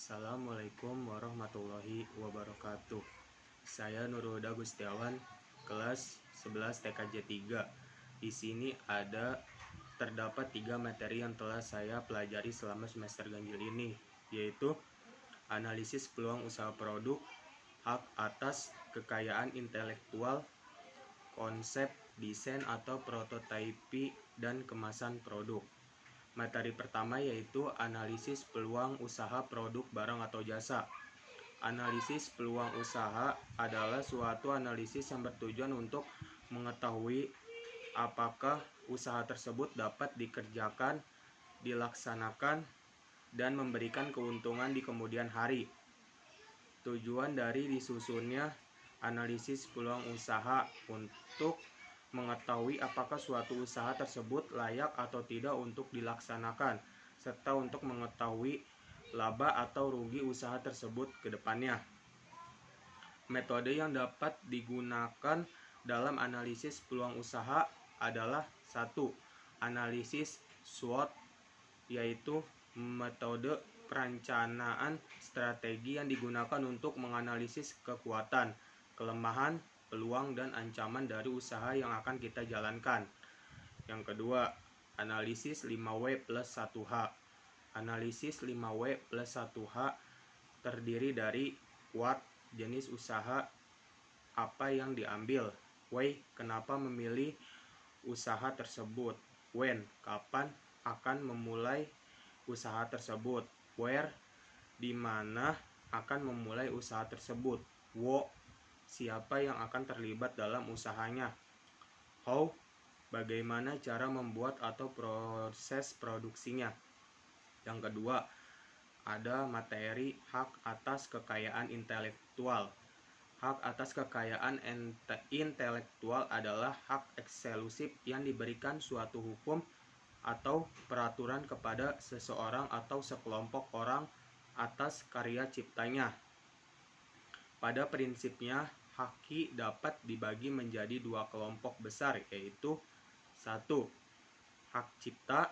Assalamualaikum warahmatullahi wabarakatuh. Saya Nurul Huda Gustiawan, kelas 11 TKJ 3. Di sini terdapat 3 materi yang telah saya pelajari selama semester ganjil ini, yaitu analisis peluang usaha produk, hak atas kekayaan intelektual, konsep desain atau prototipi, dan kemasan produk. Materi pertama yaitu analisis peluang usaha produk barang atau jasa. Analisis peluang usaha adalah suatu analisis yang bertujuan untuk mengetahui apakah usaha tersebut dapat dikerjakan, dilaksanakan, dan memberikan keuntungan di kemudian hari. Tujuan dari disusunnya analisis peluang usaha untuk mengetahui apakah suatu usaha tersebut layak atau tidak untuk dilaksanakan, serta untuk mengetahui laba atau rugi usaha tersebut ke depannya. Metode yang dapat digunakan dalam analisis peluang usaha adalah 1. Analisis SWOT, yaitu metode perencanaan strategi yang digunakan untuk menganalisis kekuatan, kelemahan, peluang, dan ancaman dari usaha yang akan kita jalankan. Yang kedua, analisis 5W plus 1H. Analisis 5W plus 1H terdiri dari what, jenis usaha, apa yang diambil, why, kenapa memilih usaha tersebut, when, kapan akan memulai usaha tersebut, where, di mana akan memulai usaha tersebut, wo, siapa yang akan terlibat dalam usahanya, how, bagaimana cara membuat atau proses produksinya. Yang kedua, ada materi hak atas kekayaan intelektual. Hak atas kekayaan intelektual adalah hak eksklusif yang diberikan suatu hukum atau peraturan kepada seseorang atau sekelompok orang atas karya ciptanya. Pada prinsipnya, haki dapat dibagi menjadi 2 kelompok besar, yaitu 1. Hak cipta,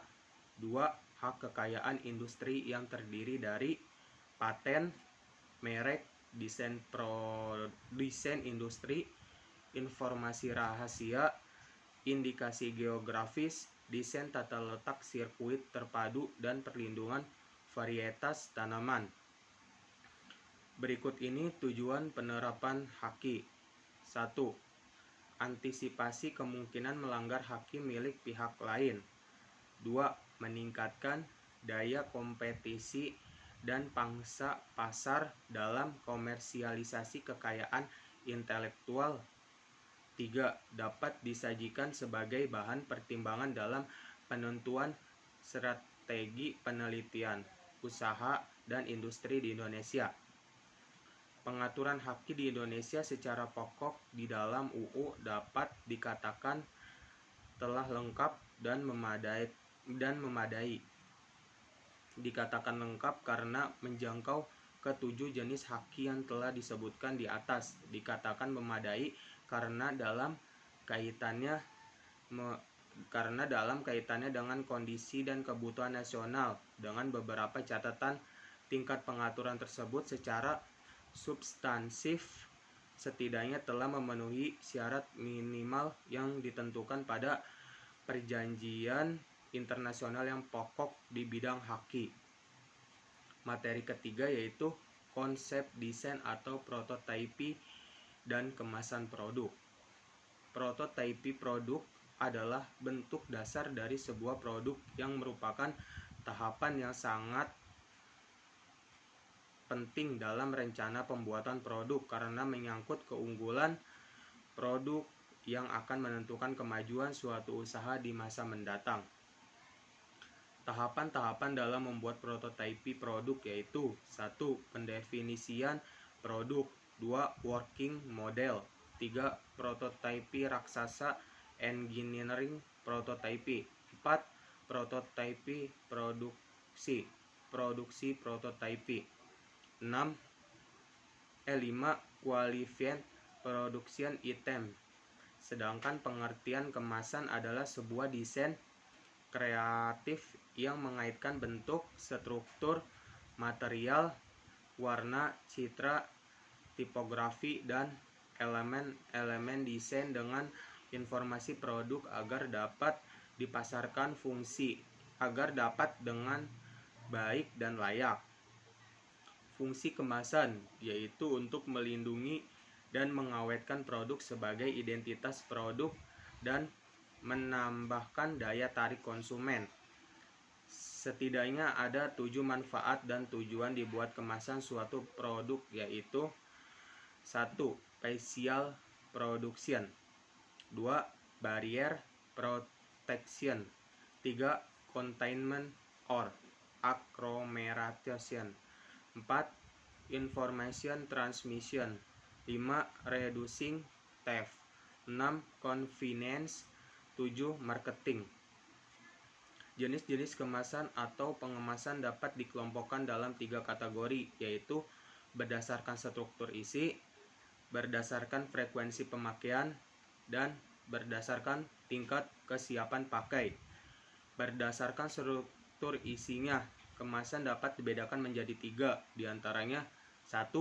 2. Hak kekayaan industri yang terdiri dari paten, merek, desain industri, informasi rahasia, indikasi geografis, desain tata letak sirkuit terpadu, dan perlindungan varietas tanaman. Berikut ini tujuan penerapan haki. 1. Antisipasi kemungkinan melanggar haki milik pihak lain. 2. Meningkatkan daya kompetisi dan pangsa pasar dalam komersialisasi kekayaan intelektual. 3. Dapat disajikan sebagai bahan pertimbangan dalam penentuan strategi penelitian, usaha, dan industri di Indonesia. Pengaturan haki di Indonesia secara pokok di dalam UU dapat dikatakan telah lengkap dan memadai. Dikatakan lengkap karena menjangkau ke 7 jenis haki yang telah disebutkan di atas. Dikatakan memadai karena dalam kaitannya dengan kondisi dan kebutuhan nasional, dengan beberapa catatan tingkat pengaturan tersebut secara substansif setidaknya telah memenuhi syarat minimal yang ditentukan pada perjanjian internasional yang pokok di bidang haki. Materi ketiga yaitu konsep desain atau prototipi dan kemasan produk. Prototipi produk adalah bentuk dasar dari sebuah produk yang merupakan tahapan yang sangat penting dalam rencana pembuatan produk karena menyangkut keunggulan produk yang akan menentukan kemajuan suatu usaha di masa mendatang. Tahapan-tahapan dalam membuat prototipi produk yaitu 1. Pendefinisian produk, 2. Working model, 3. Prototipi raksasa engineering prototipi, 4. Prototipi produksi prototipi, 5. Qualified production item. Sedangkan pengertian kemasan adalah sebuah desain kreatif yang mengaitkan bentuk, struktur, material, warna, citra, tipografi, dan elemen-elemen desain dengan informasi produk agar dapat dipasarkan dengan baik dan layak. Fungsi kemasan yaitu untuk melindungi dan mengawetkan produk sebagai identitas produk dan menambahkan daya tarik konsumen. Setidaknya ada 7 manfaat dan tujuan dibuat kemasan suatu produk, yaitu 1. Facial production, 2. Barrier protection, 3. Containment or agglomeration, 4. Information transmission, 5. Reducing theft, 6. Convenience, 7. Marketing. Jenis-jenis kemasan atau pengemasan dapat dikelompokkan dalam 3 kategori, yaitu berdasarkan struktur isi, berdasarkan frekuensi pemakaian, dan berdasarkan tingkat kesiapan pakai. Berdasarkan struktur isinya, kemasan dapat dibedakan menjadi 3, diantaranya 1.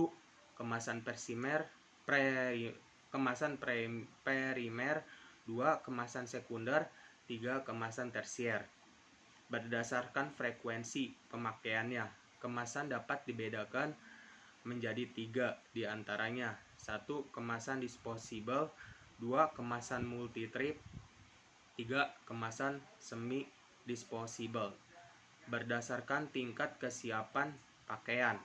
Kemasan perimer, 2. Kemasan sekunder, 3. Kemasan tersier. Berdasarkan frekuensi pemakaiannya, kemasan dapat dibedakan menjadi 3, diantaranya 1. Kemasan disposable, 2. Kemasan multi-trip, 3. Kemasan semi-disposable. Berdasarkan tingkat kesiapan pakaian,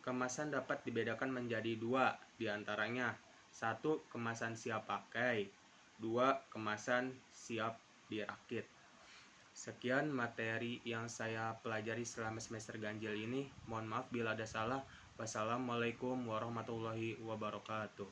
kemasan dapat dibedakan menjadi 2, diantaranya 1. Kemasan siap pakai, 2. Kemasan siap dirakit. Sekian materi yang saya pelajari selama semester ganjil ini. Mohon maaf bila ada salah. Wassalamualaikum warahmatullahi wabarakatuh.